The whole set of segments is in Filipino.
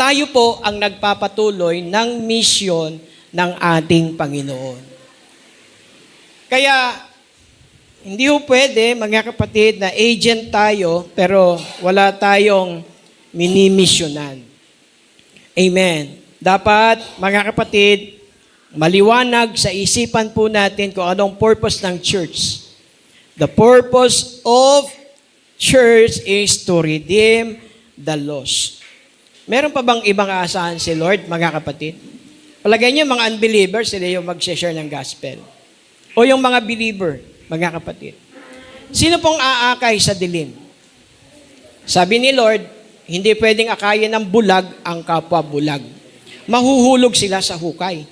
tayo po ang nagpapatuloy ng misyon ng ating Panginoon. Kaya, hindi ho pwede, mga kapatid, na agent tayo, pero wala tayong minimisyonan. Amen. Dapat, mga kapatid, maliwanag sa isipan po natin kung anong purpose ng church. The purpose of church is to redeem the lost. Meron pa bang ibang aasahan si Lord, mga kapatid? Palagay niyo, mga unbelievers, sila yung mag-share ng gospel. O yung mga believer, mga kapatid. Sino pong aakay sa dilim? Sabi ni Lord, hindi pwedeng akayin ng bulag ang kapwa bulag. Mahuhulog sila sa hukay.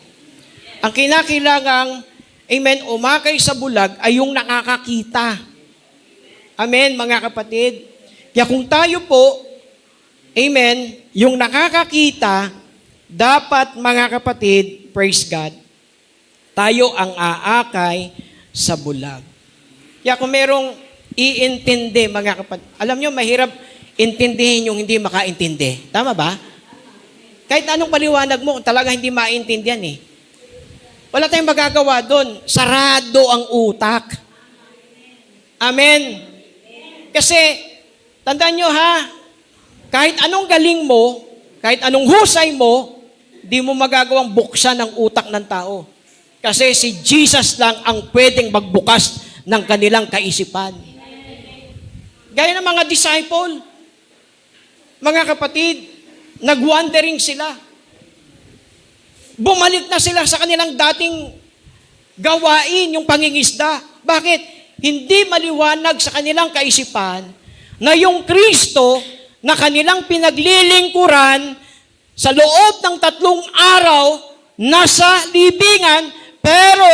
Ang kinakailangang, amen, umakay sa bulag ay yung nakakakita. Amen, mga kapatid. Kaya kung tayo po, amen, yung nakakakita, dapat, mga kapatid, praise God, tayo ang aakay sa bulag. Kaya kung merong iintindi, mga kapatid, alam nyo, mahirap intindihin yung hindi makaintindi. Tama ba? Kahit anong paliwanag mo, talaga hindi maintindihan eh. Wala tayong magagawa doon. Sarado ang utak. Amen. Kasi, tandaan nyo ha, kahit anong galing mo, kahit anong husay mo, di mo magagawang buksan ang utak ng tao. Kasi si Jesus lang ang pwedeng magbukas ng kanilang kaisipan. Gaya ng mga disciple, mga kapatid, nag-wandering sila. Bumalik na sila sa kanilang dating gawain, yung pangingisda. Bakit? Hindi maliwanag sa kanilang kaisipan na yung Kristo na kanilang pinaglilingkuran sa loob ng 3 araw, nasa libingan, pero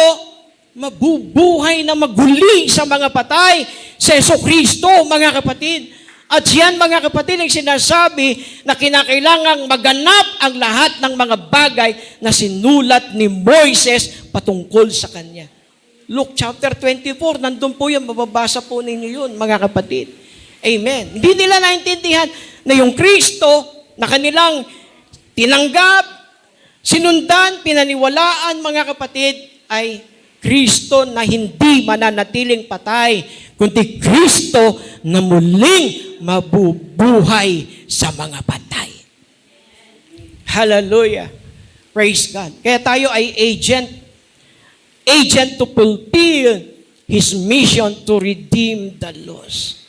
mabubuhay na maguli sa mga patay sa Jesucristo, mga kapatid. At yan, mga kapatid, ang sinasabi na kinakailangang maganap ang lahat ng mga bagay na sinulat ni Moises patungkol sa kanya. Luke chapter 24, nandun po yan, mababasa po ninyo yun, mga kapatid. Amen. Hindi nila naintindihan na yung Kristo na kanilang tinanggap, sinundan, pinaniwalaan, mga kapatid, ay Kristo na hindi mananatiling patay, kundi Kristo na muling mabubuhay sa mga patay. Hallelujah. Praise God. Kaya tayo ay agent to fulfill His mission to redeem the lost.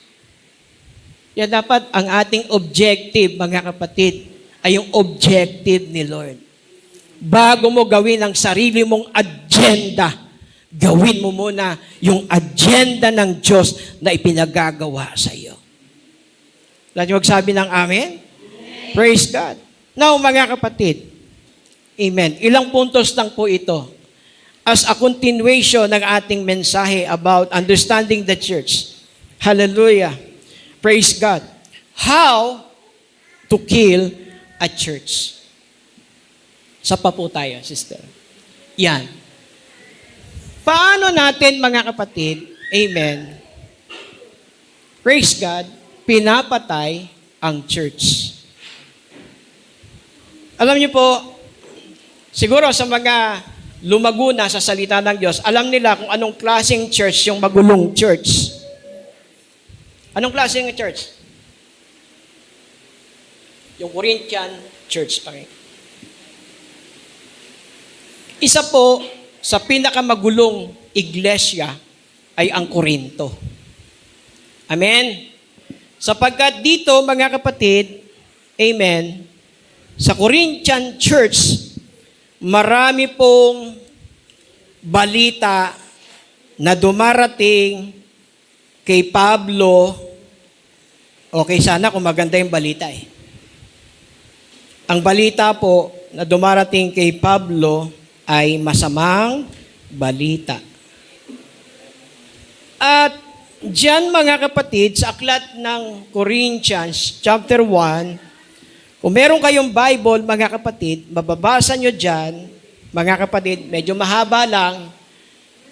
Kaya dapat ang ating objective, mga kapatid, ay yung objective ni Lord. Bago mo gawin ang sarili mong agenda, gawin mo muna yung agenda ng Diyos na ipinagagawa sa iyo. Lahat yung magsabi ng amen? Amen? Praise God. Now, mga kapatid, amen. Ilang puntos lang po ito as a continuation ng ating mensahe about understanding the church. Hallelujah. Praise God. How to kill a church. Sapa po tayo, sister. Yan. Paano natin, mga kapatid, amen, praise God, pinapatay ang church? Alam niyo po, siguro sa mga lumago na sa salita ng Diyos, alam nila kung anong klaseng church yung magulong church. Anong klaseng church? Yung Corinthian church. Isa po sa pinakamagulong iglesia ay ang Korinto. Amen? Sapagkat dito, mga kapatid, amen, sa Corinthian church, marami pong balita na dumarating kay Pablo. Okay, sana kung maganda yung balita eh. Ang balita po na dumarating kay Pablo ay masamang balita. At diyan, mga kapatid, sa aklat ng Corinthians chapter 1, kung meron kayong Bible, mga kapatid, mababasa nyo diyan, mga kapatid, medyo mahaba lang,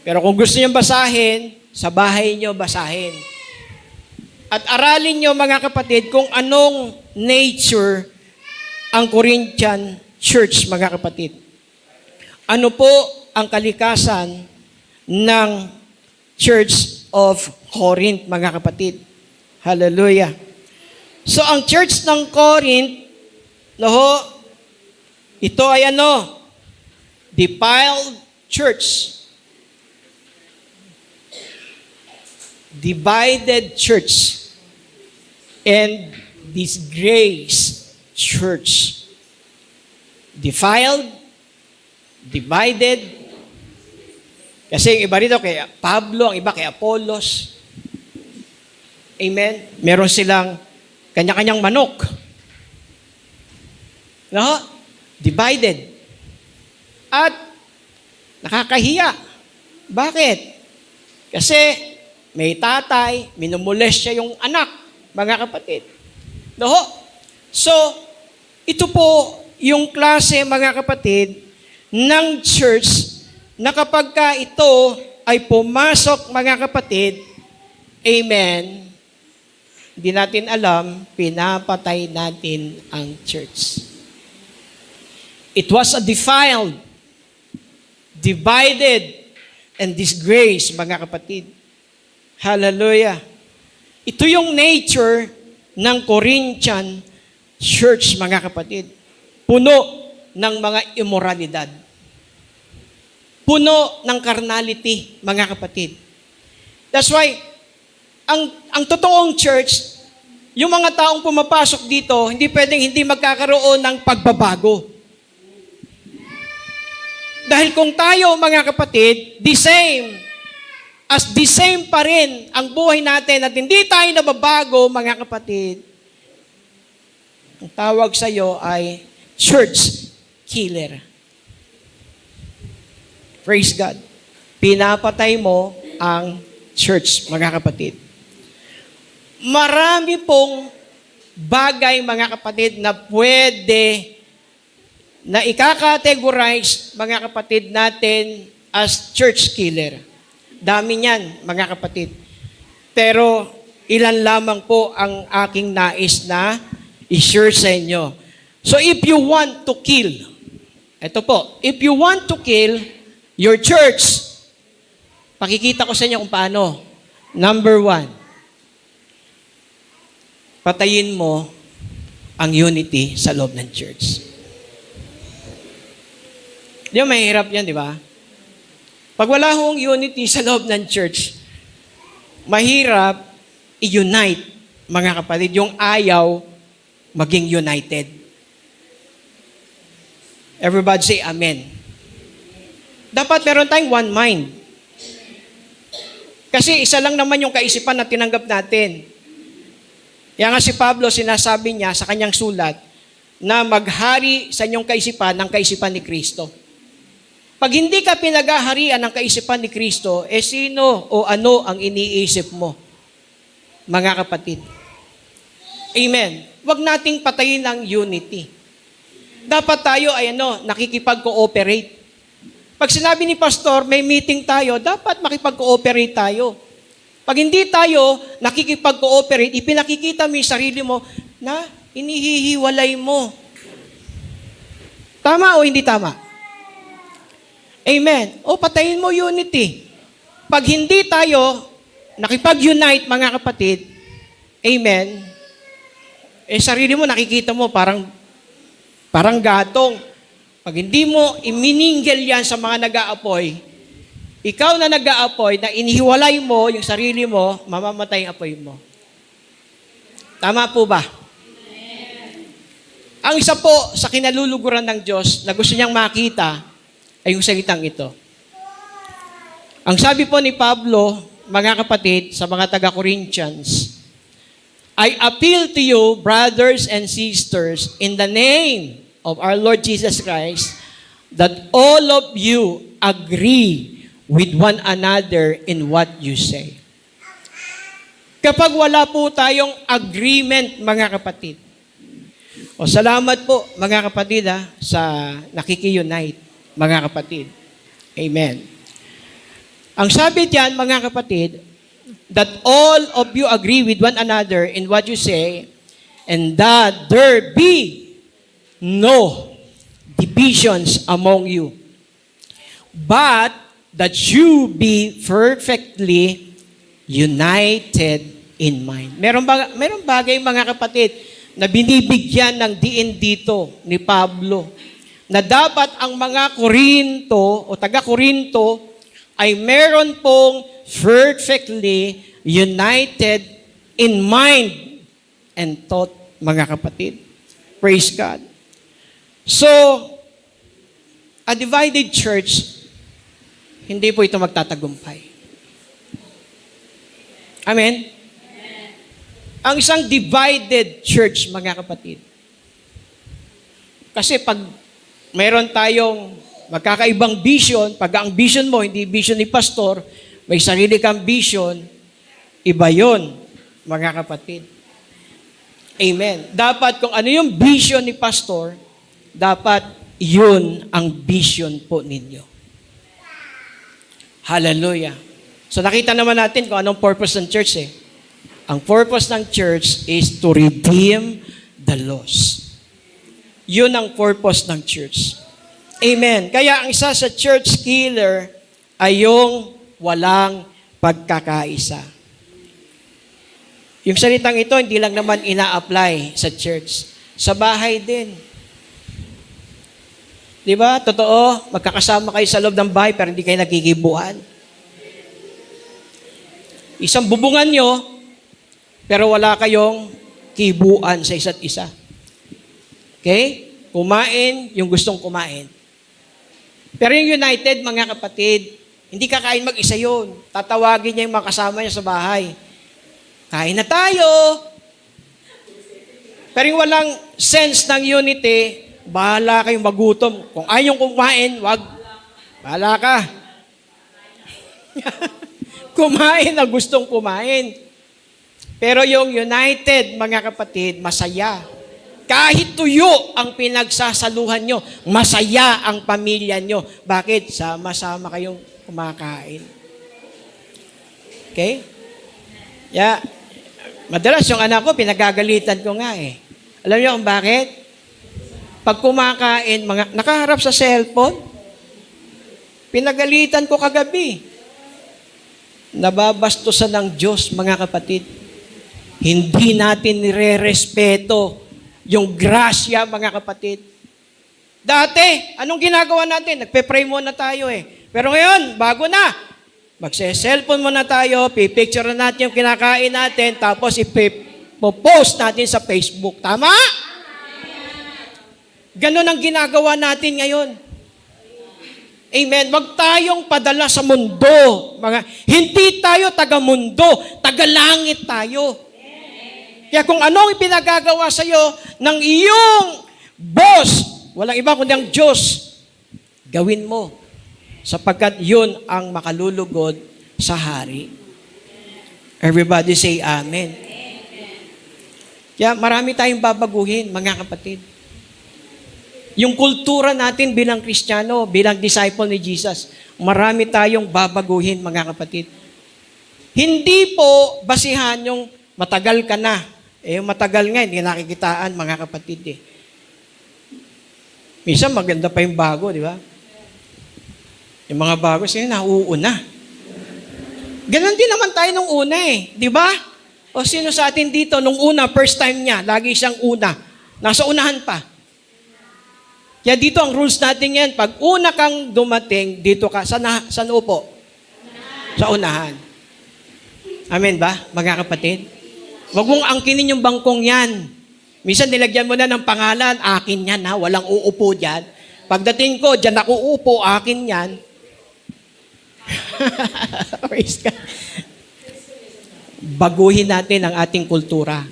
pero kung gusto nyo basahin, sa bahay nyo basahin. At aralin nyo, mga kapatid, kung anong nature ang Corinthian church, mga kapatid? Ano po ang kalikasan ng Church of Corinth, mga kapatid? Hallelujah. So, ang church ng Corinth, ito ay defiled church. Divided church. And disgraced church. Defiled, divided. Kasi yung iba rito kay Pablo, ang iba kay Apollos. Amen? Meron silang kanya-kanyang manok. Divided. At nakakahiya. Bakit? Kasi may tatay, minumules siya yung anak, mga kapatid. So, ito po yung klase, mga kapatid, ng church na kapag ka ito ay pumasok, mga kapatid, amen, hindi natin alam, pinapatay natin ang church. It was a defiled, divided, and disgraced, mga kapatid. Hallelujah. Ito yung nature ng Corinthian church, mga kapatid. Puno ng mga immoralidad. Puno ng carnality, mga kapatid. That's why, ang totoong church, yung mga taong pumapasok dito, hindi pwedeng hindi magkakaroon ng pagbabago. Dahil kung tayo, mga kapatid, the same pa rin ang buhay natin at hindi tayo nababago, mga kapatid, ang tawag sa iyo ay church killer. Praise God. Pinapatay mo ang church, mga kapatid. Marami pong bagay, mga kapatid, na pwede na ikakategorize, mga kapatid natin, as church killer. Dami niyan, mga kapatid. Pero ilan lamang po ang aking nais na i-share sa inyo. So if you want to kill, ito po, if you want to kill your church, pakikita ko sa inyo kung paano. Number 1, patayin mo ang unity sa loob ng church. Di ba mahirap yan, di ba? Pag wala hong unity sa loob ng church, mahirap i-unite, mga kapatid, yung ayaw maging united. Everybody say amen. Dapat meron tayong one mind. Kasi isa lang naman yung kaisipan na tinanggap natin. Kaya nga si Pablo, sinasabi niya sa kanyang sulat na maghari sa inyong kaisipan ng kaisipan ni Kristo. Pag hindi ka pinaghaharian ng kaisipan ni Kristo, sino o ano ang iniisip mo, mga kapatid? Amen. Huwag nating patayin ang unity. Dapat tayo ay nakikipag-cooperate. Pag sinabi ni pastor, may meeting tayo, dapat makipag-cooperate tayo. Pag hindi tayo nakikipag-cooperate, ipinakikita mo yung sarili mo na inihihiwalay mo. Tama o hindi tama? Amen. O patayin mo unity. Pag hindi tayo nakipag-unite, mga kapatid, amen, sarili mo nakikita mo parang gatong. Pag hindi mo iminingil yan sa mga nag-aapoy, ikaw na nag-aapoy, na inihiwalay mo yung sarili mo, mamamatay ang apoy mo. Tama po ba? Ang isa po sa kinaluluguran ng Diyos na gusto niyang makita ay yung salitang ito. Ang sabi po ni Pablo, mga kapatid, sa mga taga-Corinthians, I appeal to you, brothers and sisters, in the name of our Lord Jesus Christ, that all of you agree with one another in what you say. Kapag wala po tayong agreement, mga kapatid, salamat po, mga kapatid, sa nakiki-unite, mga kapatid. Amen. Ang sabi diyan, mga kapatid, that all of you agree with one another in what you say, and that there be no divisions among you, but that you be perfectly united in mind. Meron bagay mga kapatid na binibigyan ng diin dito ni Pablo na dapat ang mga Korinto o taga-Korinto ay meron pong perfectly united in mind and thought, mga kapatid. Praise God. So, a divided church, hindi po ito magtatagumpay. Amen? Ang isang divided church, mga kapatid. Kasi pag mayroon tayong magkakaibang vision, pag ang vision mo, hindi vision ni pastor, may sarili kang vision, iba yun, mga kapatid. Amen. Dapat kung ano yung vision ni pastor, dapat yun ang vision po ninyo. Hallelujah. So nakita naman natin kung anong purpose ng church eh. Ang purpose ng church is to redeem the lost. Yun ang purpose ng church. Amen. Kaya ang isa sa church killer ay yung walang pagkakaisa. Yung salitang ito, hindi lang naman ina-apply sa church. Sa bahay din. Di ba? Totoo, magkakasama kayo sa loob ng bahay pero hindi kayo nagkikibuan. Isang bubungan nyo, pero wala kayong kibuan sa isa't isa. Okay? Kumain yung gustong kumain. Pero yung united, mga kapatid, hindi kakain mag-isa yun. Tatawagin niya yung mga kasama niya sa bahay. Kain na tayo. Pero yung walang sense ng unity, bahala kayong magutom. Kung ayaw kumain, wag. Bahala ka. Kumain ang gustong kumain. Pero yung united, mga kapatid, masaya. Kahit tuyo ang pinagsasaluhan nyo, masaya ang pamilya nyo. Bakit? Sama-sama kayong kumakain. Okay? Yeah. Madalas yung anak ko, pinagagalitan ko nga eh. Alam niyo kung bakit? Pag kumakain, nakaharap sa cellphone, pinagalitan ko kagabi. Nababastusan ng Diyos, mga kapatid. Hindi natin nire-respeto yung grasya, mga kapatid. Dati, anong ginagawa natin? Nagpe-pray muna tayo eh. Pero ngayon, bago na. Magse-cellphone muna tayo, pipicture na natin yung kinakain natin, tapos ipopost natin sa Facebook. Tama? Ganon ang ginagawa natin ngayon. Amen. Wag tayong padala sa mundo. Hindi tayo taga-mundo, taga-langit tayo. Kaya kung anong ipinagagawa sa iyo ng iyong boss, walang iba kundi ang Diyos, gawin mo. Sapagkat yun ang makalulugod sa hari. Everybody say amen. Kaya marami tayong babaguhin, mga kapatid. Yung kultura natin bilang Kristiyano, bilang disciple ni Jesus, marami tayong babaguhin, mga kapatid. Hindi po basihan yung matagal ka na. Yung matagal nga, hindi nakikitaan, mga kapatid eh. Minsan maganda pa yung bago, di ba? Yung mga bago, sila nauuna. Ganon din naman tayo nung una eh, di ba? O sino sa atin dito, nung una, first time niya, lagi siyang una. Nasa unahan pa. Kaya dito ang rules natin yan, pag una kang dumating, dito ka, saan upo? Sa unahan. Amen ba, mga kapatid? Huwag mong angkinin yung bangkong yan. Minsan nilagyan mo na ng pangalan, akin yan ha, walang uupo dyan. Pagdating ko, dyan ako uupo, akin yan. Praise God. Baguhin natin ang ating kultura.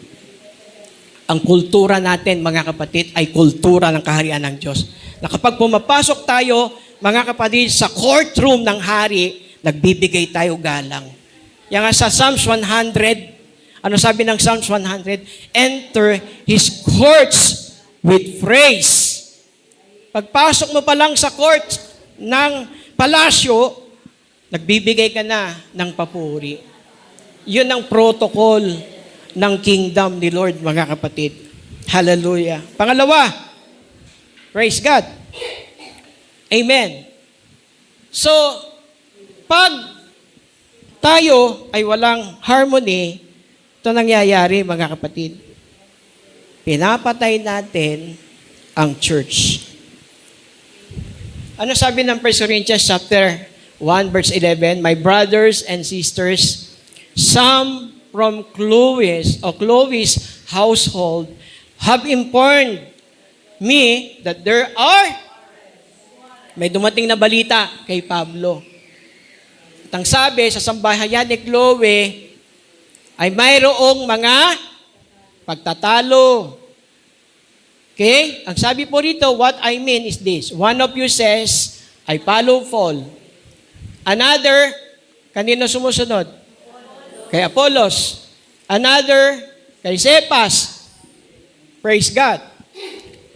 Ang kultura natin, mga kapatid, ay kultura ng kaharian ng Diyos. Na kapag pumapasok tayo, mga kapatid, sa courtroom ng hari, nagbibigay tayo galang. Yan nga sa Psalms 100, ano sabi ng Psalms 100? Enter His courts with praise. Pagpasok mo pa lang sa court ng palasyo, nagbibigay ka na ng papuri. Yun ang protocol ng kingdom ni Lord, mga kapatid. Hallelujah. Pangalawa, Praise God. Amen. So, pag tayo ay walang harmony, ito nangyayari mga kapatid. Pinapatay natin ang church. Ano sabi ng 1 Corinthians chapter 1 verse 11? My brothers and sisters, some from Chloe's household have informed me that may dumating na balita kay Pablo. At ang sabi sa sambahayan ni Chloe ay mayroong mga pagtatalo. Okay? Ang sabi po rito, what I mean is this. One of you says, I follow Paul. Another, kanino sumusunod? Kay Apollos. Another, kay Cephas. Praise God.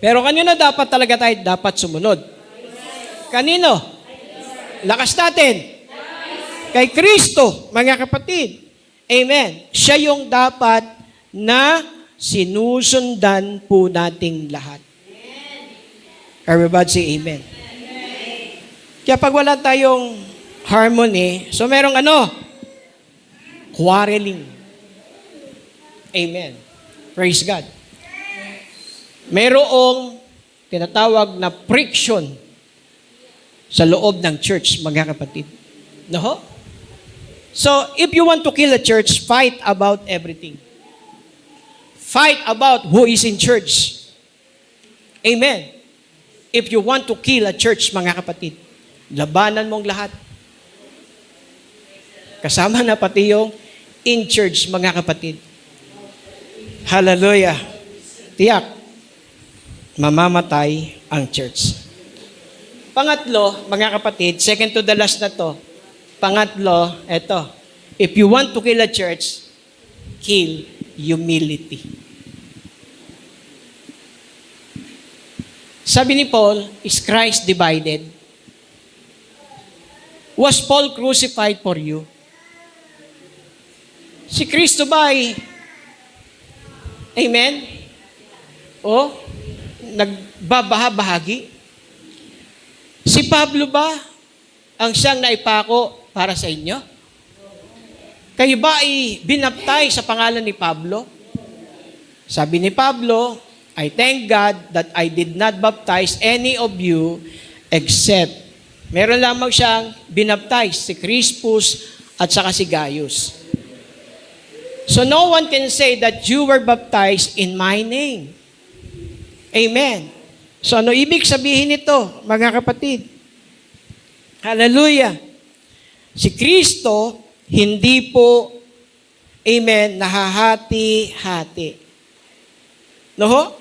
Pero kanino dapat talaga tayo dapat sumunod? Kanino? Lakas natin. Kay Kristo, mga kapatid. Amen. Siya yung dapat na sinusundan po nating lahat. Everybody say amen. Kaya pag wala tayong harmony, so merong quarreling. Amen. Praise God. Merong tinatawag na friction sa loob ng church, mga kapatid. No? So, if you want to kill a church, fight about everything. Fight about who is in church. Amen. If you want to kill a church, mga kapatid, labanan mong lahat. Kasama na pati yung in church, mga kapatid. Hallelujah. Tiyak, mamamatay ang church. Pangatlo, mga kapatid, second to the last na to. Pangatlo, eto. If you want to kill a church, kill humility. Sabi ni Paul, is Christ divided? Was Paul crucified for you? Si Kristo ba ay, amen? O, nagbabaha-bahagi? Si Pablo ba ang siyang naipako para sa inyo? Kayo ba ay binaptay sa pangalan ni Pablo? Sabi ni Pablo, I thank God that I did not baptize any of you except meron lamang siyang binaptize, si Crispus at saka si Gaius. So no one can say that you were baptized in my name. Amen. So ano ibig sabihin nito, mga kapatid? Hallelujah. Si Kristo, hindi po, amen, nahahati-hati. No?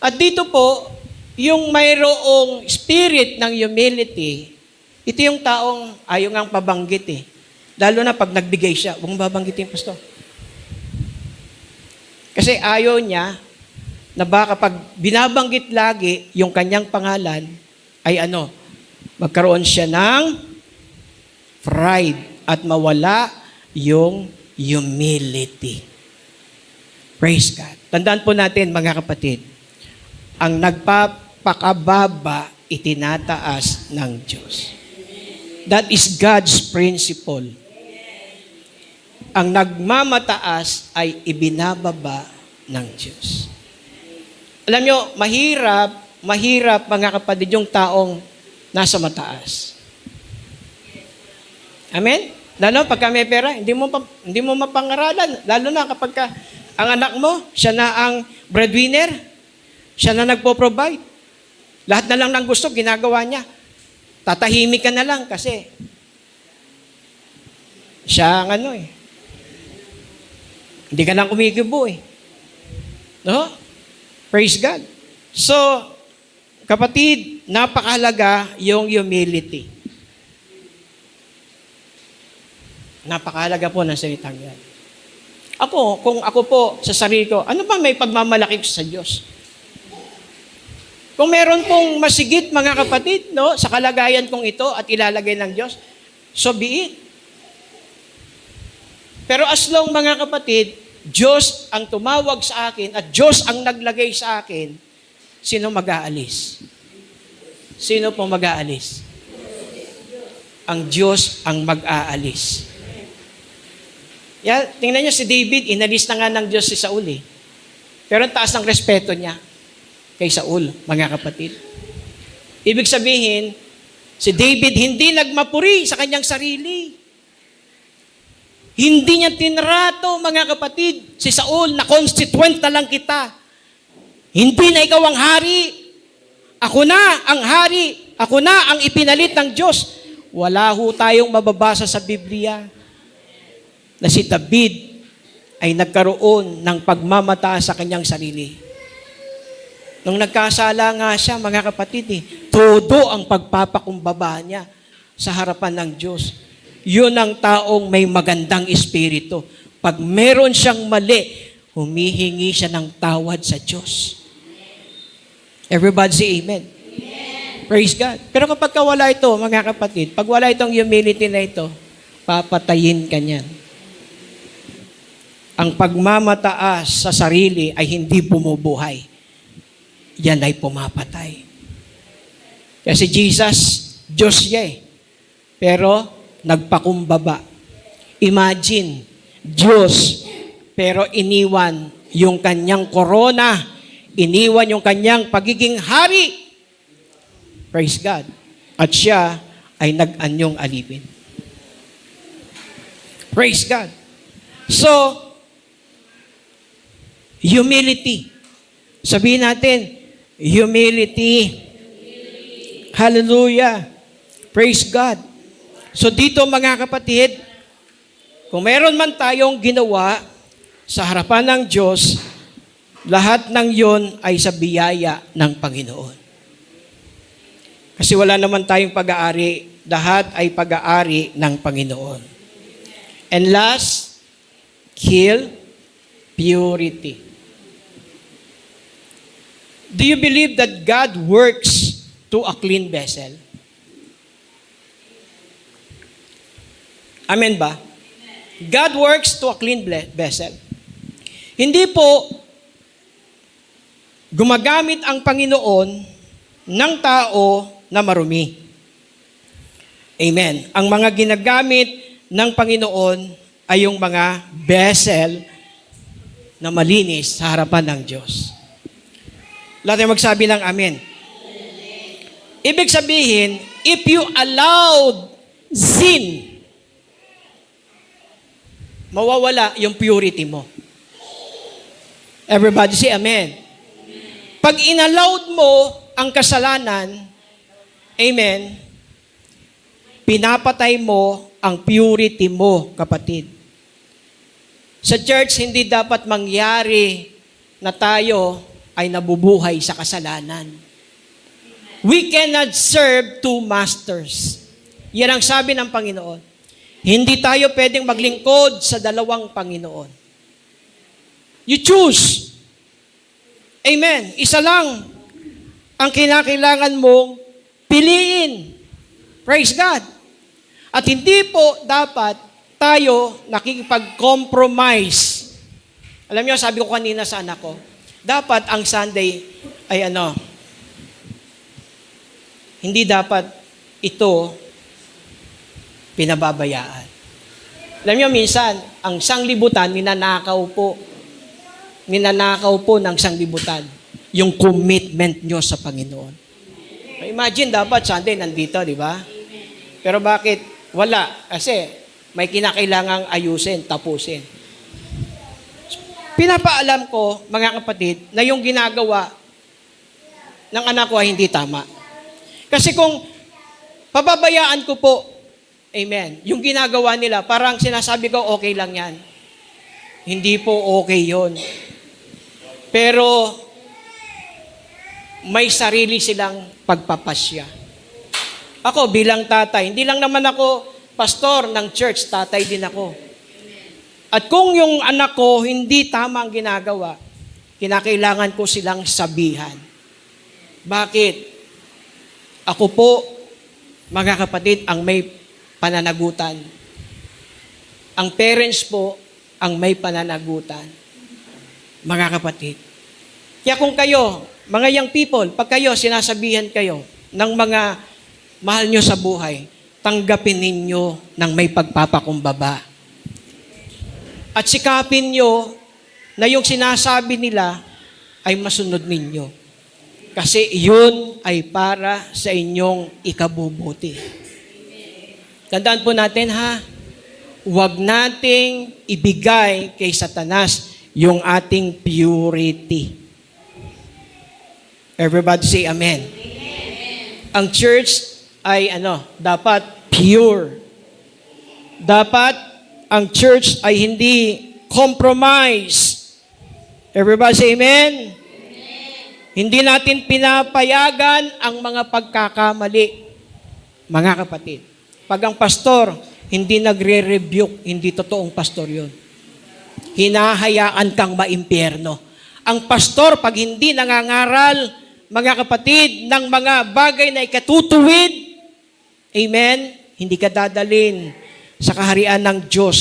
At dito po, yung mayroong spirit ng humility, ito yung taong ayaw ngang pabanggit eh. Lalo na pag nagbigay siya, huwag mong babanggitin, pastor. Kasi ayaw niya na baka pag binabanggit lagi yung kanyang pangalan, ay magkaroon siya ng pride at mawala yung humility. Praise God. Tandaan po natin, mga kapatid, ang nagpapakababa, itinataas ng Diyos. That is God's principle. Ang nagmamataas ay ibinababa ng Diyos. Alam nyo, mahirap mga kapatid yung taong nasa mataas. Amen? Lalo pagka may pera, hindi mo mapangaralan. Lalo na kapag ang anak mo, siya na ang breadwinner, siya na nagpo-provide. Lahat na lang ng gusto, ginagawa niya. Tatahimik ka na lang kasi siya ang hindi ka lang kumikibo eh. No? Praise God. So, kapatid, napakahalaga yung humility. Napakahalaga po ng salitang yan. Kung ako po sa sarili ko, ano ba may pagmamalaki ko sa Diyos? Kung meron pong masigit, mga kapatid, no, sa kalagayan kong ito at ilalagay ng Diyos, so be it. Pero as long, mga kapatid, Diyos ang tumawag sa akin at Diyos ang naglagay sa akin, sino mag-aalis? Sino po mag-aalis? Ang Diyos ang mag-aalis. Tingnan niyo si David, inalis na nga ng Diyos si Saul eh. Pero ang taas ng respeto niya kay Saul, mga kapatid. Ibig sabihin, si David hindi nagmapuri sa kanyang sarili. Hindi niya tinrato, mga kapatid, si Saul na constituent na lang kita. Hindi na ikaw ang hari. Ako na ang hari. Ako na ang ipinalit ng Diyos. Wala ho tayong mababasa sa Biblia na si David ay nagkaroon ng pagmamataas sa kanyang sarili. Nung nagkasala nga siya, mga kapatid, todo ang pagpapakumbaba niya sa harapan ng Diyos. Yun ang taong may magandang espiritu. Pag meron siyang mali, humihingi siya ng tawad sa Diyos. Everybody say amen. Amen. Praise God. Pero kapag wala ito, mga kapatid, pag wala itong humility na ito, papatayin ka niyan. Ang pagmamataas sa sarili ay hindi bumubuhay. Yan ay pumapatay. Kasi Jesus, Diyos siya eh. Pero, nagpakumbaba. Imagine, Diyos, pero iniwan yung kanyang korona, iniwan yung kanyang pagiging hari. Praise God. At siya ay nag-anyong alipin. Praise God. So, humility. Sabihin natin, humility. Hallelujah. Praise God. So dito, mga kapatid, kung meron man tayong ginawa sa harapan ng Diyos, lahat ng yon ay sa biyaya ng Panginoon. Kasi wala naman tayong pag-aari, lahat ay pag-aari ng Panginoon. And last, kill purity. Do you believe that God works to a clean vessel? Amen ba? God works to a clean vessel. Hindi po gumagamit ang Panginoon ng tao na marumi. Amen. Ang mga ginagamit ng Panginoon ay yung mga vessel na malinis sa harapan ng Diyos. Lahat tayo magsabi ng amen. Ibig sabihin, if you allowed sin, mawawala yung purity mo. Everybody say amen. Pag inallowed mo ang kasalanan, amen, pinapatay mo ang purity mo, kapatid. Sa church, hindi dapat mangyari na tayo ay nabubuhay sa kasalanan. We cannot serve two masters. Yan ang sabi ng Panginoon. Hindi tayo pwedeng maglingkod sa dalawang Panginoon. You choose. Amen. Isa lang ang kinakailangan mong piliin. Praise God. At hindi po dapat tayo nakikipag-compromise. Alam niyo, sabi ko kanina sa anak ko, dapat ang Sunday ay hindi dapat ito pinababayaan. Alam niyo, minsan, ang sanglibutan, ninanakaw po ng sanglibutan yung commitment nyo sa Panginoon. Imagine, dapat Sunday nandito, di ba? Pero bakit wala? Kasi may kinakailangang ayusin, tapusin. Pinapaalam ko, mga kapatid, na yung ginagawa ng anak ko ay hindi tama. Kasi kung pababayaan ko po, amen, yung ginagawa nila, parang sinasabi ko, okay lang yan. Hindi po okay yon. Pero, may sarili silang pagpapasya. Ako bilang tatay, hindi lang naman ako pastor ng church, tatay din ako. At kung yung anak ko hindi tama ang ginagawa, kinakailangan ko silang sabihan. Bakit? Ako po, mga kapatid, ang may pananagutan. Ang parents po, ang may pananagutan. Mga kapatid. Kaya kung kayo, mga young people, pag kayo, sinasabihan kayo ng mga mahal nyo sa buhay, tanggapin ninyo ng may pagpapakumbaba. At sikapin nyo na yung sinasabi nila ay masunod ninyo. Kasi yun ay para sa inyong ikabubuti. Tandaan po natin ha, huwag nating ibigay kay Satanas yung ating purity. Everybody say amen. Ang church ay dapat pure. Dapat ang church ay hindi compromise. Everybody say amen. Hindi natin pinapayagan ang mga pagkakamali. Mga kapatid, pag ang pastor hindi nagre-rebuke, hindi totoong pastor yun. Hinahayaan kang maimpyerno. Ang pastor, pag hindi nangangaral, mga kapatid, ng mga bagay na ikatutuwid, amen, hindi ka dadalin sa kaharian ng Diyos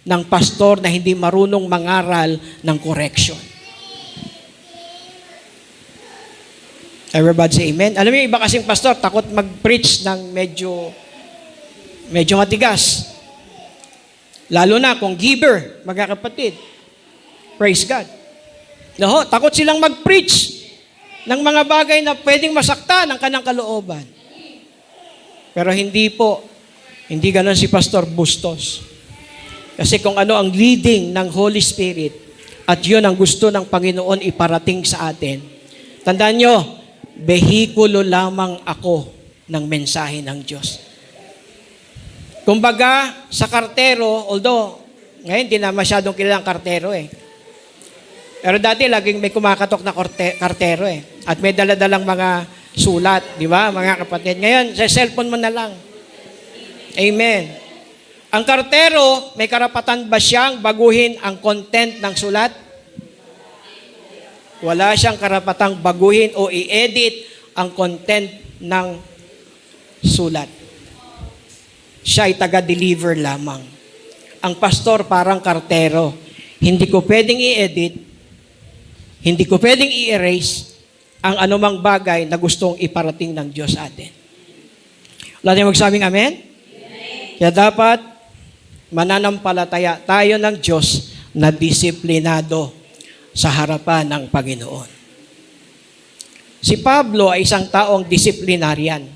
ng pastor na hindi marunong mangaral ng correction. Everybody say amen. Alam niyo, iba kasing pastor, takot mag-preach ng medyo matigas. Lalo na kung giver, mga kapatid. Praise God. Laho, takot silang mag-preach ng mga bagay na pwedeng masaktan ang kanang kalooban. Pero hindi po. Hindi ganon si Pastor Bustos. Kasi kung ano ang leading ng Holy Spirit at yun ang gusto ng Panginoon iparating sa atin, tandaan nyo, behikulo lamang ako ng mensahe ng Diyos. Kumbaga, sa kartero, although, ngayon, di na masyadong kilalang kartero eh. Pero dati, laging may kumakatok na kartero eh. At may daladalang mga sulat, di ba, mga kapatid? Ngayon, sa cellphone mo na lang. Amen. Ang kartero, may karapatan ba siyang baguhin ang content ng sulat? Wala siyang karapatang baguhin o i-edit ang content ng sulat. Siya ay taga-deliver lamang. Ang pastor parang kartero. Hindi ko pwedeng i-edit, hindi ko pwedeng i-erase ang anumang bagay na gustong iparating ng Diyos sa atin. Wala tayong magsabing amen? Kaya dapat mananampalataya tayo ng Diyos na disiplinado sa harapan ng Panginoon. Si Pablo ay isang taong disciplinarian.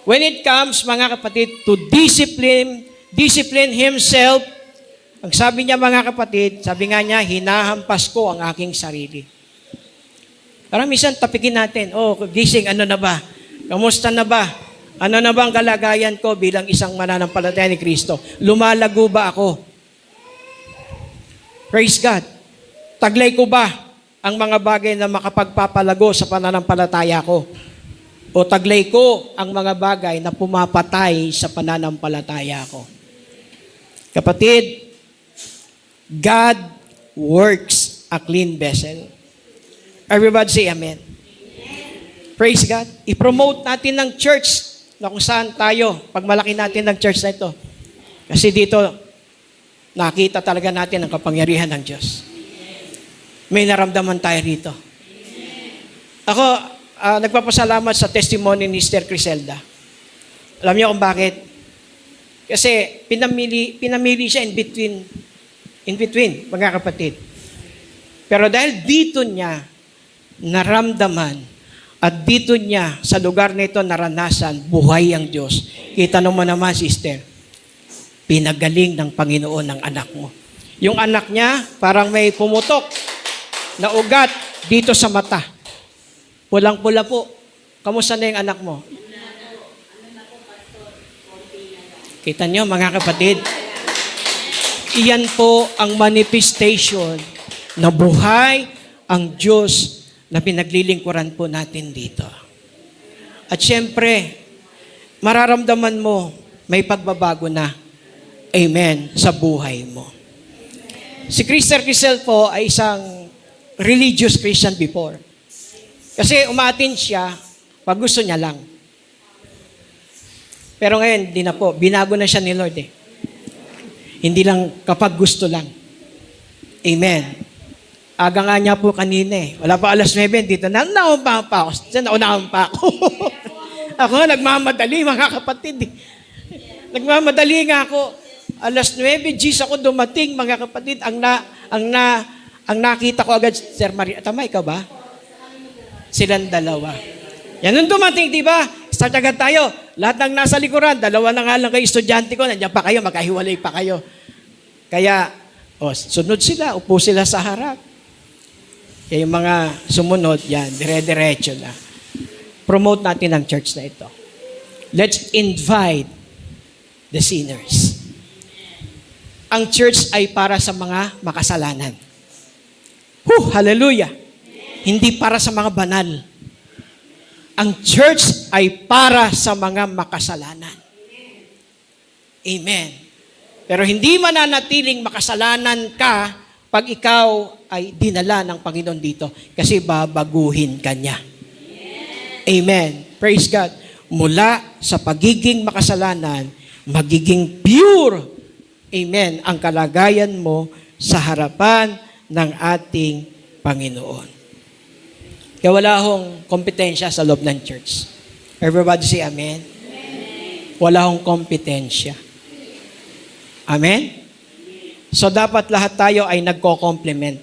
When it comes, mga kapatid, to discipline himself, ang sabi niya, mga kapatid, sabi nga niya, hinahampas ko ang aking sarili. Parang minsan tapikin natin, gising, ano na ba? Kamusta na ba? Ano na ba ang kalagayan ko bilang isang mananampalataya ni Kristo? Lumalago ba ako? Praise God. Taglay ko ba ang mga bagay na makapagpapalago sa pananampalataya ko? O taglay ko ang mga bagay na pumapatay sa pananampalataya ko? Kapatid, God works a clean vessel. Everybody say amen. Praise God. I-promote natin ng church na kung saan tayo, pag malaki natin ng church na ito. Kasi dito, nakita talaga natin ang kapangyarihan ng Diyos. May naramdaman tayo rito. Ako, nagpapasalamat sa testimony ni Sister Criselda. Alam niyo kung bakit? Kasi pinamili siya in between, mga kapatid. Pero dahil dito niya naramdaman at dito niya sa lugar nito naranasan buhay ang Diyos. Kita mo naman, sister, pinagaling ng Panginoon ng anak mo. Yung anak niya, parang may pumutok na ugat dito sa mata. Pulang-pula po. Kamusta na yung anak mo? Kita niyo, mga kapatid, iyan po ang manifestation na buhay ang Diyos na pinaglilingkuran po natin dito. At syempre, mararamdaman mo may pagbabago na. Amen. Sa buhay mo. Si Sister Crisel po ay isang religious Christian before. Kasi umaatin siya pag gusto niya lang. Pero ngayon, di na po. Binago na siya ni Lord eh. Hindi lang kapag gusto lang. Amen. Aga nga niya po kanina eh. Wala pa alas 9, dito na, naunahan pa ako. Naunahan pa ako. Ako nga, nagmamadali, mga kapatid. Nagmamadali nga ako. Alas 9, G's ako dumating, mga kapatid. Ang nakita ko agad, Sir Maria, tama, ikaw ba? Silang dalawa. Yan nung dumating, di ba? Start agad tayo. Lahat ng nasa likuran, dalawa na nga lang kayo, estudyante ko, nandiyan pa kayo, magkahiwalay pa kayo. Kaya, sunod sila, upo sila sa harap. Kaya yung mga sumunod, yan, dire-diretso na. Promote natin ang church na ito. Let's invite the sinners. Ang church ay para sa mga makasalanan. Hallelujah! Hindi para sa mga banal. Ang church ay para sa mga makasalanan. Amen. Pero hindi mananatiling makasalanan ka pag ikaw ay dinala ng Panginoon dito kasi babaguhin ka niya. Amen. Praise God. Mula sa pagiging makasalanan, magiging pure. Amen. Ang kalagayan mo sa harapan ng ating Panginoon. Kaya wala akong kompetensya sa loob ng church. Everybody say amen. Amen. Wala akong kompetensya. Amen? So dapat lahat tayo ay nagko-complement.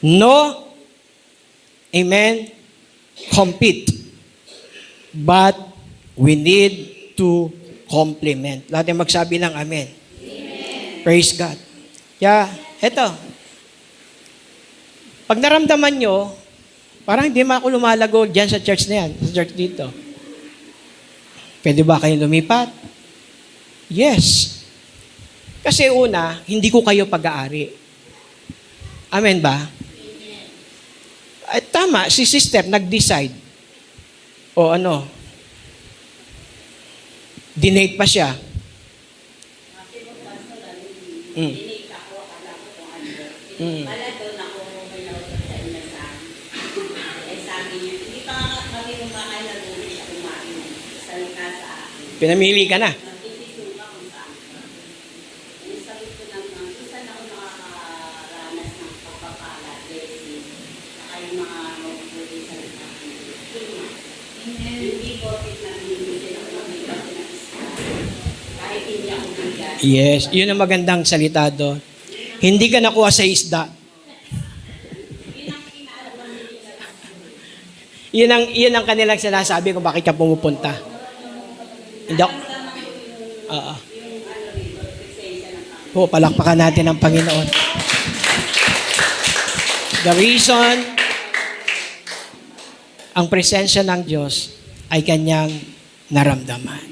No, amen, compete. But we need to complement. Lahat ay magsabi ng amen. Amen. Praise God. Kaya, eto. Pag naramdaman nyo, parang hindi man ako lumalago dyan sa church na yan, sa church dito. Pwede ba kayo lumipat? Yes. Kasi una, hindi ko kayo pag-aari. Amen ba? At tama, si sister nag-decide. O ano, dinate pa siya. Pala doon ako pinausap sa inyo sabi niya, hindi pa nga kami kumain na doon siya kumain. Salita sa akin. Pinamili ka na. Nagsisisuka kung saan. Sabi ko naman, saan ako nakakaranas ng pagpapala, blessing, saka yung mga mabubuti sa akin. Hindi ko na binibigyan ako ng iba kahit hindi ako bigyan. Yes, yun ang magandang salita doon. Hindi ka nakuha sa isda. Yun ang kanilang sinasabi kung bakit ka pumupunta. Hindi ako. Palakpakan natin ang Panginoon. The reason ang presensya ng Diyos ay kanyang naramdaman.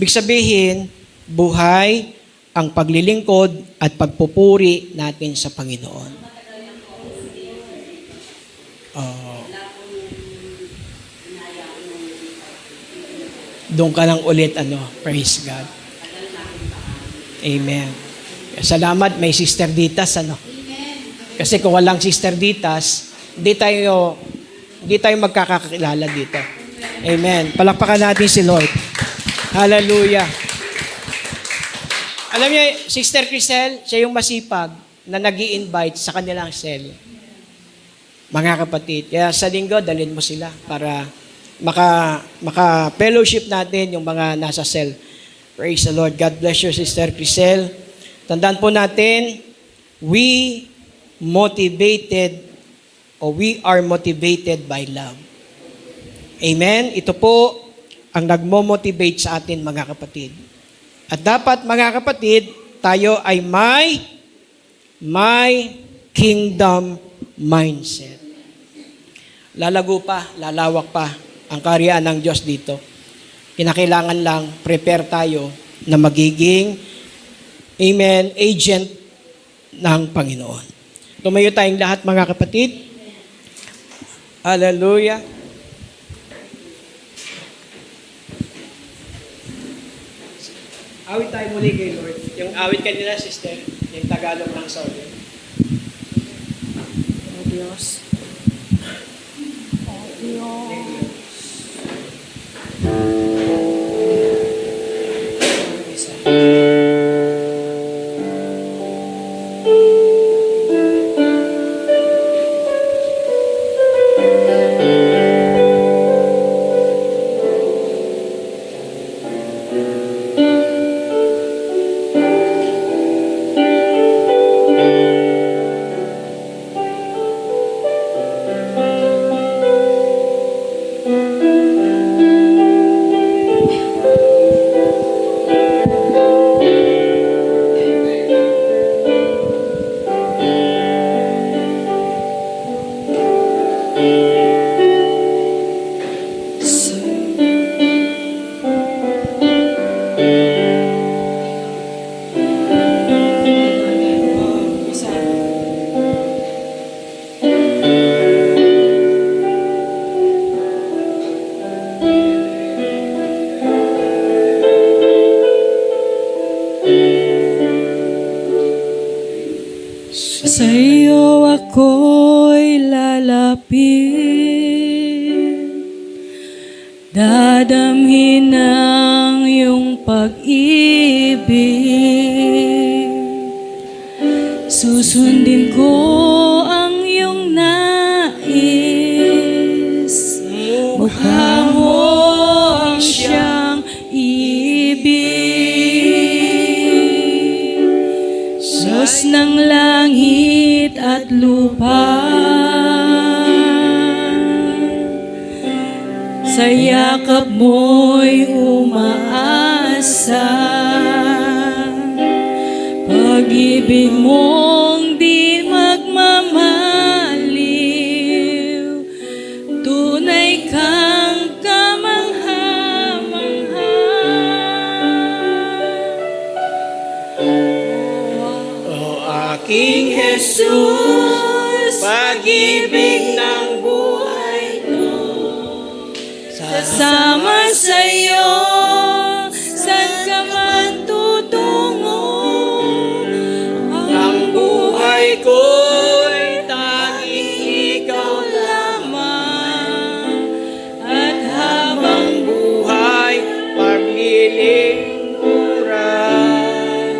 Ibig sabihin, buhay ang paglilingkod at pagpupuri natin sa Panginoon. Doon ka lang ulit, praise God. Amen. Salamat, may Sister Ditas, Kasi kung walang Sister Ditas, hindi tayo magkakakilala dito. Amen. Palakpakan natin si Lord. Hallelujah. Alam niyo, Sister Crisel, siya yung masipag na nag-i-invite sa kanilang cell. Mga kapatid. Kaya sa linggo, dalhin mo sila para maka-fellowship natin yung mga nasa cell. Praise the Lord. God bless you, Sister Crisel. Tandaan po natin, we are motivated by love. Amen? Ito po ang nagmo-motivate sa atin, mga kapatid. At dapat, mga kapatid, tayo ay may kingdom mindset. Lalago pa, lalawak pa ang karyaan ng Diyos dito. Kinakailangan lang prepare tayo na magiging, amen, agent ng Panginoon. Tumayo tayong lahat, mga kapatid. Hallelujah. Awit tayo muli kay Lord. Yung awit kanila, sister, yung Tagalog ng solo. Oh Diyos. Oh Diyos. ako'y lalapit, dadamhin ang iyong pag-ibig. Susundin ko ang iyong nais, mukha mo ang siyang ibig. Diyos ng langit at lupa, sa yakap mo'y umaasa. Pag-ibig mong di magmamaliw, tunay kang kamangha-mangha. O aking Jesus, pag-ibig ng buhay ko, Kasama sa'yo, saan ka man tutungo. ang buhay ko'y tanging ikaw lamang. At habang buhay, paglilingkuran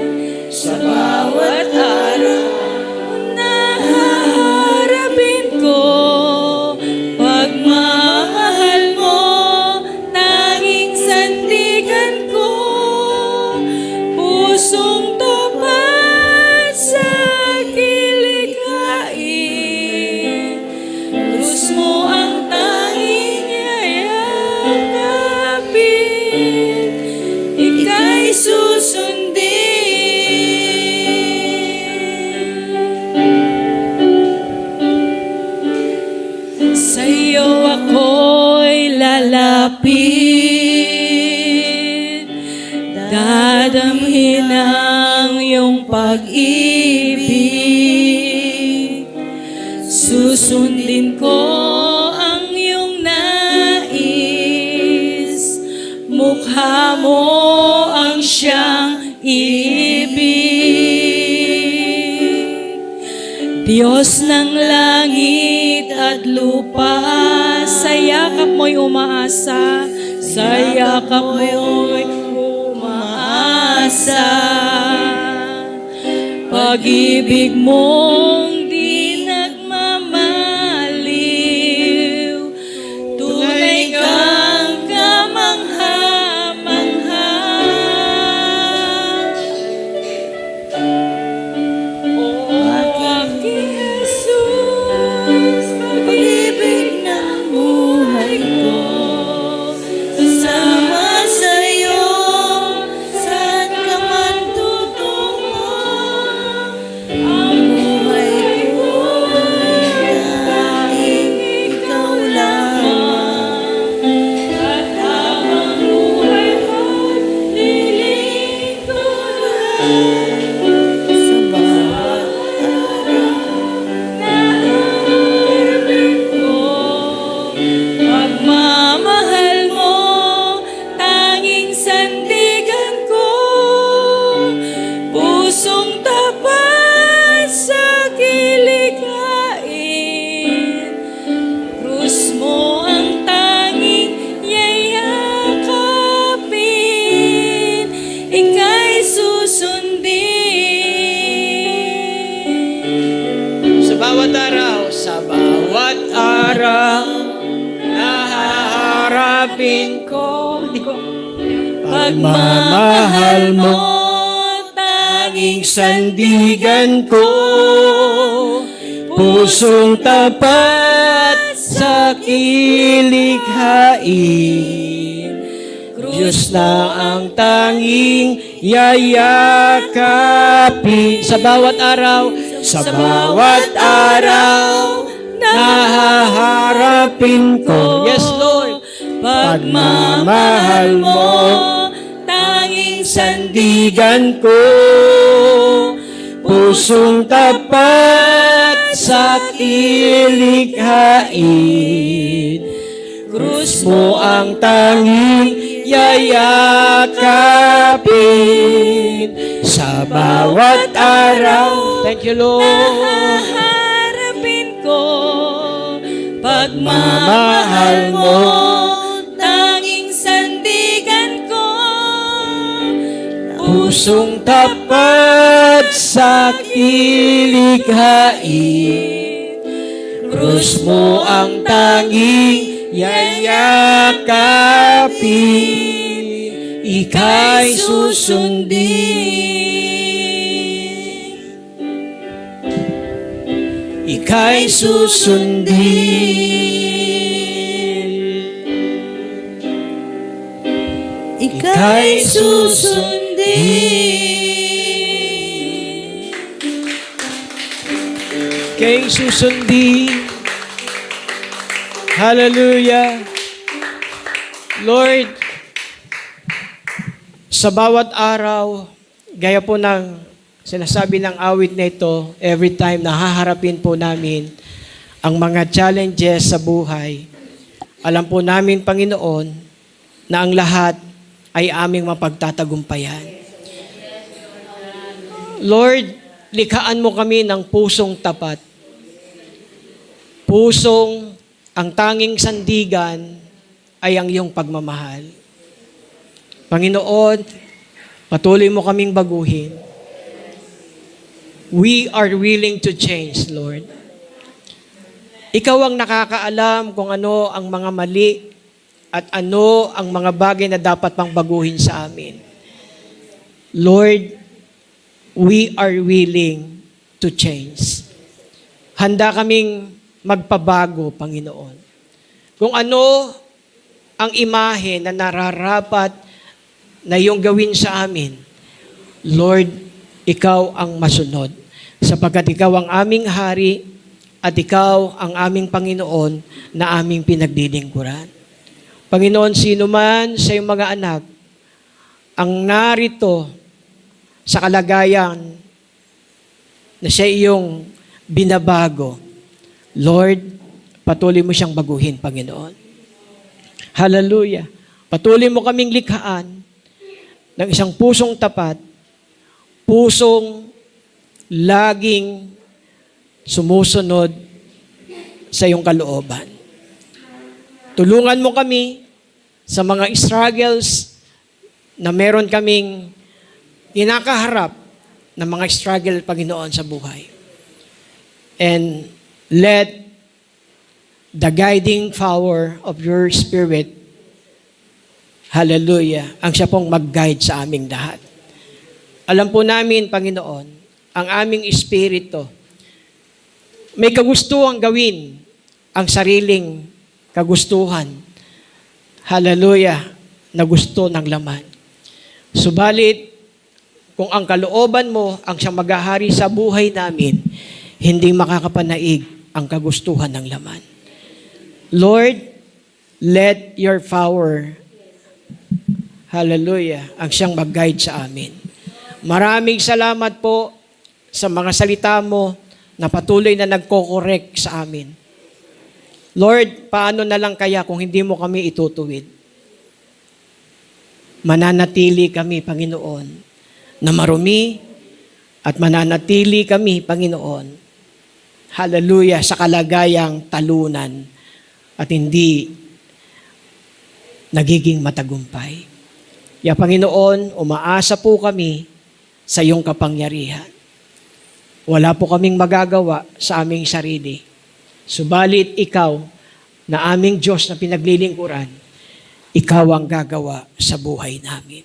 sa bawat araw. nahaharapin ko, pagmamahal mo, tanging sandigan ko, pusong tapat sa kilikhain. Krus mo ang tanging yayakapin, ika'y susundin. Sa'yo ako'y lalapit, dadamhin ang iyong pag-ibig. Susundin ko ang iyong nais, mukha mo ang siyang ibig. Diyos ng langit at lupa, sa yakap mo'y umaasa, sa yakap mo'y umaasa. Pag-ibig mong di nagmamaliw, tunay kang kamangha-mangha. Aking Jesus, pag-ibig ng buhay ko, kasama sa'yo, saan ka man tutungo. Ang buhay ko'y tanging ikaw lamang. At habang buhay ko'y lilingkuran sa bawat naharapin ko, pagmamahal mo, tanging sandigan ko, pusong tapat sa kilikhain. Krus mo ang tanging yayakapin, ika'y susundin. Sa bawat araw, nahaharapin ko. Pagmamahal mo, tanging sandigan ko, pusong tapat sa kilikhain. Diyos na ang tanging yayakapin. Sa bawat araw, nahaharapin ko. Yes, Lord. Pagmamahal mo, tanging Sandigan ko, pusong tapat sa kilikhain. Krus mo ang tanging yayakapin sa bawat araw. Thank you, Lord. nahaharapin pagmamahal mo, tanging sandigan ko. Pusong tapat sa kilikhain, krus mo ang tanging yayakapin, ika'y susundin. Ika'y susundin. Ika'y susundin. Ika'y susundin. Hallelujah. Lord, sa bawat araw, gaya po ng sinasabi ng awit na ito, every time nahaharapin po namin ang mga challenges sa buhay, alam po namin, Panginoon, na ang lahat ay aming mapagtatagumpayan. Lord, likhaan mo kami ng pusong tapat. Pusong ang tanging sandigan ay ang iyong pagmamahal. Panginoon, patuloy mo kaming baguhin. We are willing to change, Lord. Ikaw ang nakakaalam kung ano ang mga mali at ano ang mga bagay na dapat pang baguhin sa amin. Lord, we are willing to change. Handa kaming magpabago, Panginoon. Kung ano ang imahe na nararapat na iyong gawin sa amin, Lord, ikaw ang masunod. Sapagkat ikaw ang aming hari at ikaw ang aming Panginoon na aming pinaglilingkuran. Panginoon, sino man sa iyong mga anak ang narito sa kalagayan na siya iyong binabago, Lord, patuloy mo siyang baguhin, Panginoon. Hallelujah. Patuloy mo kaming likhaan ng isang pusong tapat, pusong laging sumusunod sa iyong kalooban. Tulungan mo kami sa mga struggles na meron kaming kinakaharap na mga struggle, Panginoon, sa buhay. And let the guiding power of your Spirit, hallelujah, ang siya pong mag-guide sa aming lahat. Alam po namin, Panginoon, ang aming espiritu, may kagustuhang gawin ang sariling kagustuhan. Hallelujah, na gusto ng laman. Subalit, kung ang kalooban mo ang siyang maghahari sa buhay namin, hindi makakapanaig ang kagustuhan ng laman. Lord, let your power, hallelujah, ang siyang mag-guide sa amin. Maraming salamat po sa mga salita mo na patuloy na nagko-correct sa amin. Lord, paano na lang kaya kung hindi mo kami itutuwid? Mananatili kami, Panginoon, na marumi at mananatili kami, Panginoon, hallelujah, sa kalagayang talunan at hindi nagiging matagumpay. Kaya, Panginoon, umaasa po kami sa iyong kapangyarihan. Wala po kaming magagawa sa aming sarili. Subalit ikaw, na aming Diyos na pinaglilingkuran, ikaw ang gagawa sa buhay namin.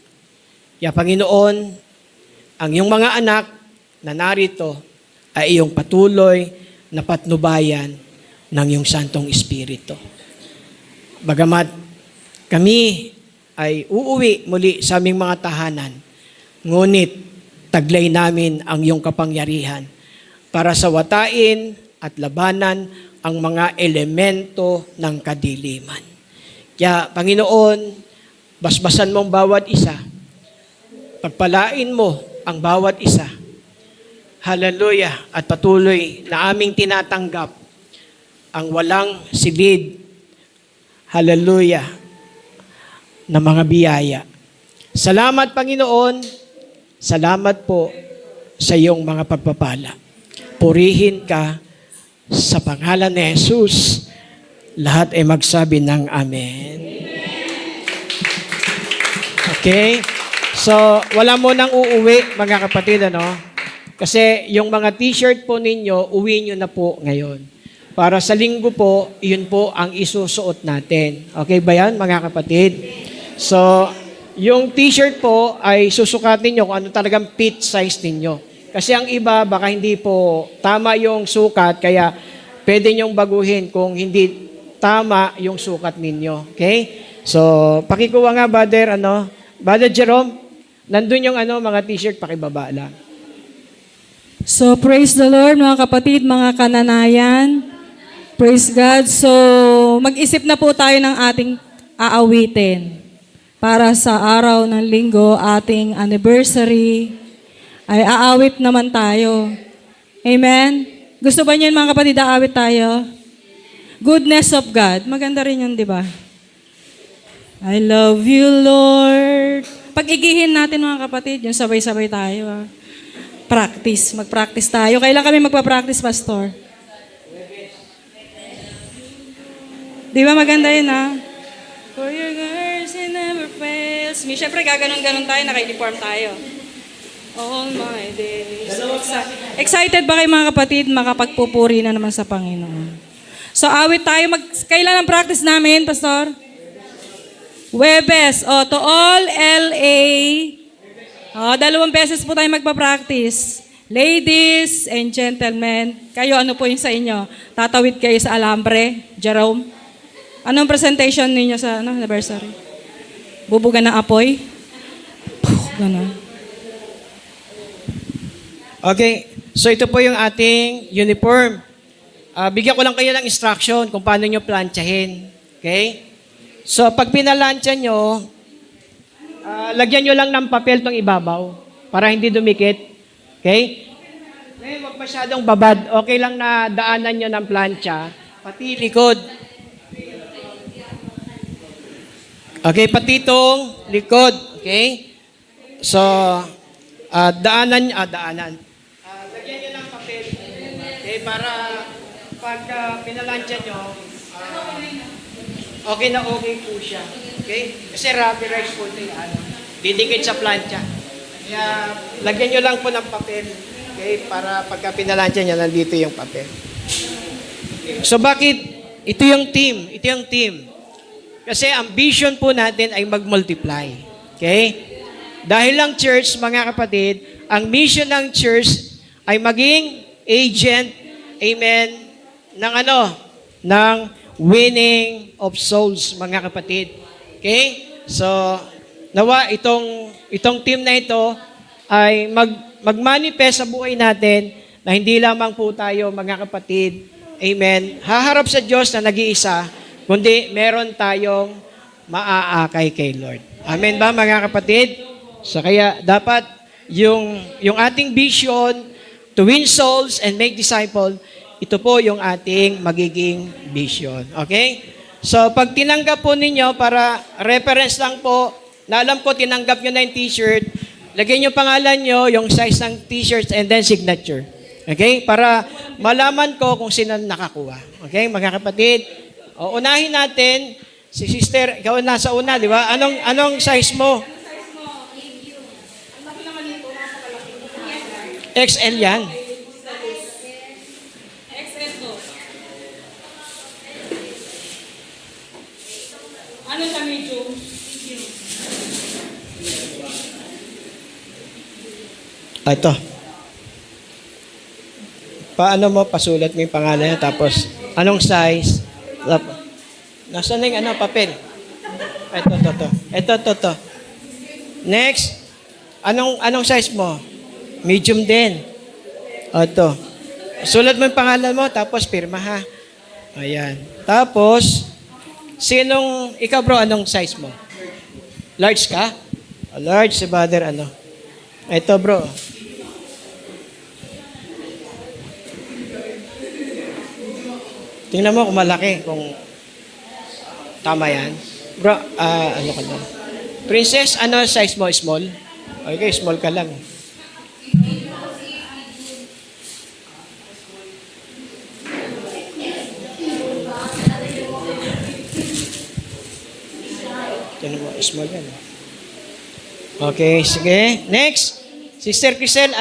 Kaya, Panginoon, ang iyong mga anak na narito ay iyong patuloy na patnubayan ng iyong Santong Espiritu. Bagamat kami ay uuwi muli sa aming mga tahanan, ngunit taglay namin ang iyong kapangyarihan para sawatain at labanan ang mga elemento ng kadiliman. Kaya, Panginoon, basbasan mong bawat isa. Pagpalain mo ang bawat isa. Hallelujah. At patuloy na aming tinatanggap ang walang silid. Hallelujah. Na mga biyaya. Salamat, Panginoon. Salamat po sa iyong mga pagpapala. Purihin ka sa pangalan ni Jesus. lahat ay magsabi ng amen. Okay? So, wala mo nang uuwi, mga kapatid, ano? Kasi yung mga t-shirt po ninyo, uwi nyo na po ngayon. Para sa linggo po, yun po ang isusuot natin. Okay ba yan, mga kapatid? So, yung t-shirt po ay susukatin nyo kung ano talagang fit size ninyo. Kasi ang iba, baka hindi po tama yung sukat, kaya pwede nyong baguhin kung hindi tama yung sukat ninyo. Okay? So, pakikuha nga, Brother Jerome, nandun yung mga t-shirt, pakibaba lang. So, praise the Lord, mga kapatid, mga kananayan. Praise God. So, mag-isip na po tayo ng ating aawitin. Para sa araw ng linggo, ating anniversary, ay aawit naman tayo. Amen? Gusto ba niyo mga kapatid, aawit tayo? Goodness of God. Maganda rin yun, di ba? I love you, Lord. Pag-igihin natin mga kapatid, yung sabay-sabay tayo. Practice. Mag-practice tayo. Kailan kami magpa-practice, Pastor? Di ba maganda yun, For your mercy never fails me. Siyempre, gaganon-ganon tayo, naka-uniform tayo. All my days. So excited ba kayo mga kapatid, makapagpupuri na naman sa Panginoon? So awit tayo, kailan ang practice namin, Pastor? Webes. To all LA. 2 beses po tayo magpa-practice. Ladies and gentlemen, kayo ano po yung sa inyo? Tatawid kayo sa alambre, Jerome? Anong presentation ninyo sa anniversary? Bubugan ng apoy? Gano'n. Okay, so ito po yung ating uniform. Bigyan ko lang kayo ng instruction kung paano nyo plantsahin. Okay? So, pag pinalansya nyo, lagyan nyo lang ng papel tong ibabaw para hindi dumikit. Okay? Ngayon, huwag masyadong babad. Okay lang na daanan nyo ng plancha, pati likod. Okay, pati itong likod. Okay? So, daanan. Lagyan nyo ng papel. Okay, para pag pinalansya nyo, okay na okay po siya. Okay? Kasi rubberized po ito yung didikit sa plancha. Kaya, lagyan nyo lang po ng papel. Okay? Para pagka pinalansya nyo, nandito yung papel. Okay. So, bakit? Ito yung team. Kasi ang vision po natin ay mag-multiply. Okay? Dahil lang church, mga kapatid, ang mission ng church ay maging agent, amen, ng winning of souls, mga kapatid. Okay? So, nawa itong team na ito ay mag-manifest sa buhay natin na hindi lamang po tayo, mga kapatid, amen, haharap sa Diyos na nag-iisa, kundi meron tayong maaakay kay Lord. Amen ba, mga kapatid? So kaya dapat yung ating vision to win souls and make disciples, ito po yung ating magiging vision. Okay? So pag tinanggap po ninyo, para reference lang po, na alam ko tinanggap nyo na yung t-shirt, lagyan nyo pangalan nyo, yung size ng t-shirt, and then signature. Okay? Para malaman ko kung sino nakakuha. Okay, mga kapatid? Unahin natin, si sister, ikaw nasa una, di ba? Anong size mo? XL yan. XL po. Ano sa medium? Ito. Paano mo, pasulat mo yung pangalan niya, tapos anong size? Nasaan na yung papel? Ito. Next, anong size mo? Medium din. Ito. Sulat mo yung pangalan mo, tapos pirma ha. Ayan. Tapos, ikaw bro, anong size mo? Large ka? Large, si brother, Ito bro. Tingnan mo kung malaki, kung tama yan. Bro, ano ka na? Princess, ano size mo? Small? Okay, small ka lang. Tinan mo, small yan. Okay, sige. Next. Sister Crisel.